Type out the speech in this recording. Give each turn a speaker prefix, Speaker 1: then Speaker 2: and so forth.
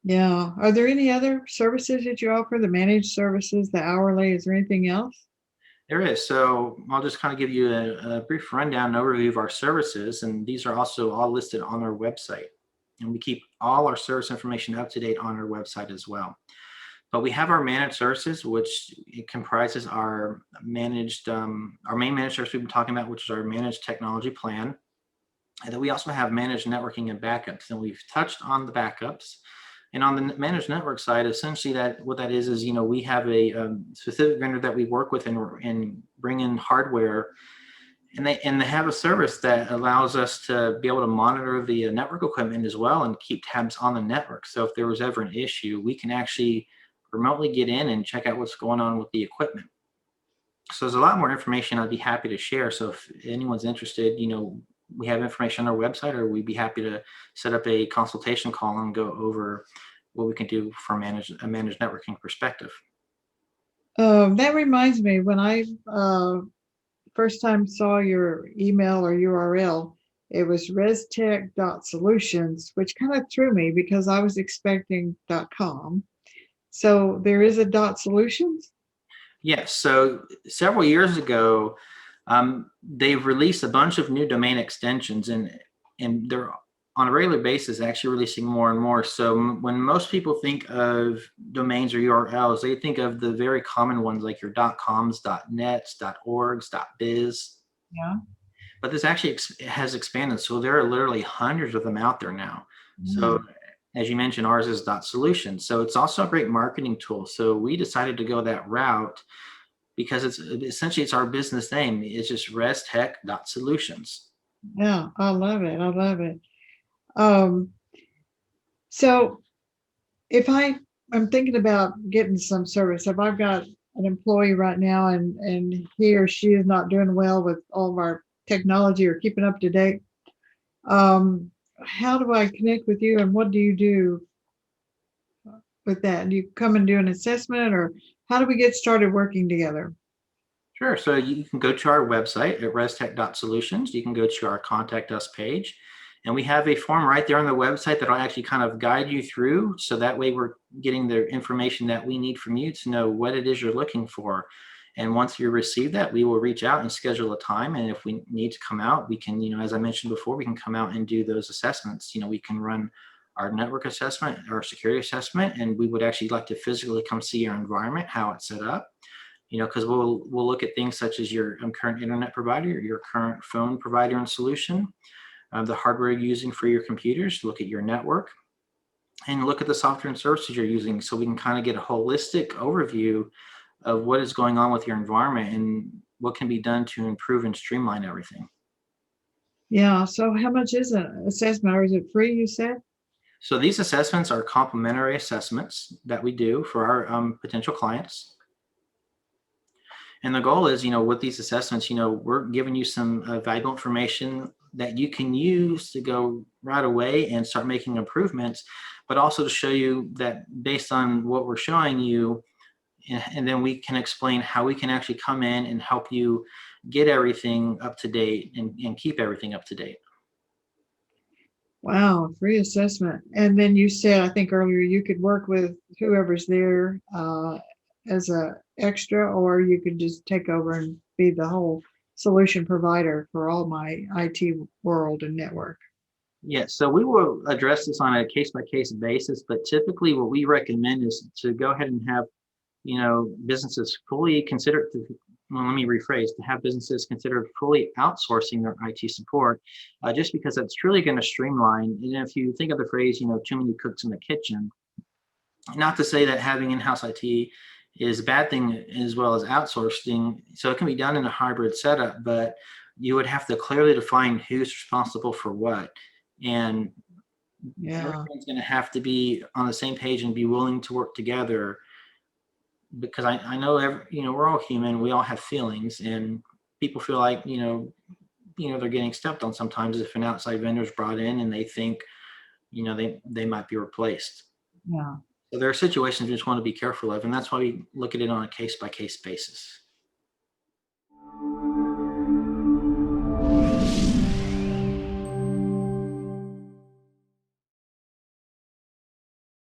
Speaker 1: Yeah. Are there any other services that you offer? The managed services, the hourly? Is there anything else?
Speaker 2: There is. So I'll just kind of give you a brief rundown and overview of our services, and these are also all listed on our website. And we keep all our service information up to date on our website as well. But we have our managed services, which it comprises our main managed service we've been talking about, which is our managed technology plan. And then we also have managed networking and backups. And we've touched on the backups. And on the managed network side, essentially what that is, we have a specific vendor that we work with and bring in hardware, and they have a service that allows us to be able to monitor the network equipment as well and keep tabs on the network. So if there was ever an issue, we can actually remotely get in and check out what's going on with the equipment. So there's a lot more information I'd be happy to share. So if anyone's interested, we have information on our website, or we'd be happy to set up a consultation call and go over what we can do from a managed networking perspective.
Speaker 1: That reminds me, when I first time saw your email or URL, it was restech.solutions, which kind of threw me because I was expecting .com. So there is a .solutions?
Speaker 2: Yes. So several years ago, they've released a bunch of new domain extensions, and they're on a regular basis actually releasing more and more. So when most people think of domains or URLs, they think of the very common ones like your .coms, .nets, .orgs, .biz.
Speaker 1: Yeah.
Speaker 2: But this actually has expanded. So there are literally hundreds of them out there now. So
Speaker 1: Mm.
Speaker 2: as you mentioned, ours is .solutions. So it's also a great marketing tool. So we decided to go that route because it's our business name. It's just ResTech.solutions.
Speaker 1: Yeah, I love it. I love it. Um, so if I'm thinking about getting some service, if I've got an employee right now and he or she is not doing well with all of our technology or keeping up to date, how do I connect with you and what do you do with that? Do you come and do an assessment or how do we get started working together?
Speaker 2: Sure. So you can go to our website at restech.solutions. You can go to our contact us page, and we have a form right there on the website that will actually kind of guide you through. So that way we're getting the information that we need from you to know what it is you're looking for. And once you receive that, we will reach out and schedule a time. And if we need to come out, we can, as I mentioned before, we can come out and do those assessments. We can run our network assessment, our security assessment, and we would actually like to physically come see your environment, how it's set up. Because we'll look at things such as your current internet provider, your current phone provider and solution, the hardware you're using for your computers, look at your network, and look at the software and services you're using, so we can kind of get a holistic overview of what is going on with your environment and what can be done to improve and streamline everything.
Speaker 1: Yeah. So how much is an assessment or is it free, you said?
Speaker 2: So these assessments are complimentary assessments that we do for our potential clients. And the goal is, with these assessments, we're giving you some valuable information that you can use to go right away and start making improvements, but also to show you that based on what we're showing you, and then we can explain how we can actually come in and help you get everything up to date and keep everything up to date.
Speaker 1: Wow, free assessment. And then you said, I think earlier, you could work with whoever's there as a extra, or you could just take over and be the whole solution provider for all my IT world and network.
Speaker 2: Yes, so we will address this on a case-by-case basis, but typically what we recommend is to go ahead and have, businesses fully consider, well, let me rephrase, to have businesses consider fully outsourcing their IT support, just because that's truly going to streamline. And if you think of the phrase, too many cooks in the kitchen, not to say that having in-house IT is a bad thing as well as outsourcing. So it can be done in a hybrid setup, but you would have to clearly define who's responsible for what. And
Speaker 1: Yeah.
Speaker 2: everyone's going to have to be on the same page and be willing to work together, because I know we're all human. We all have feelings, and people feel like, they're getting stepped on sometimes if an outside vendor is brought in and they think, they might be replaced.
Speaker 1: Yeah.
Speaker 2: So there are situations we just want to be careful of, and that's why we look at it on a case-by-case basis.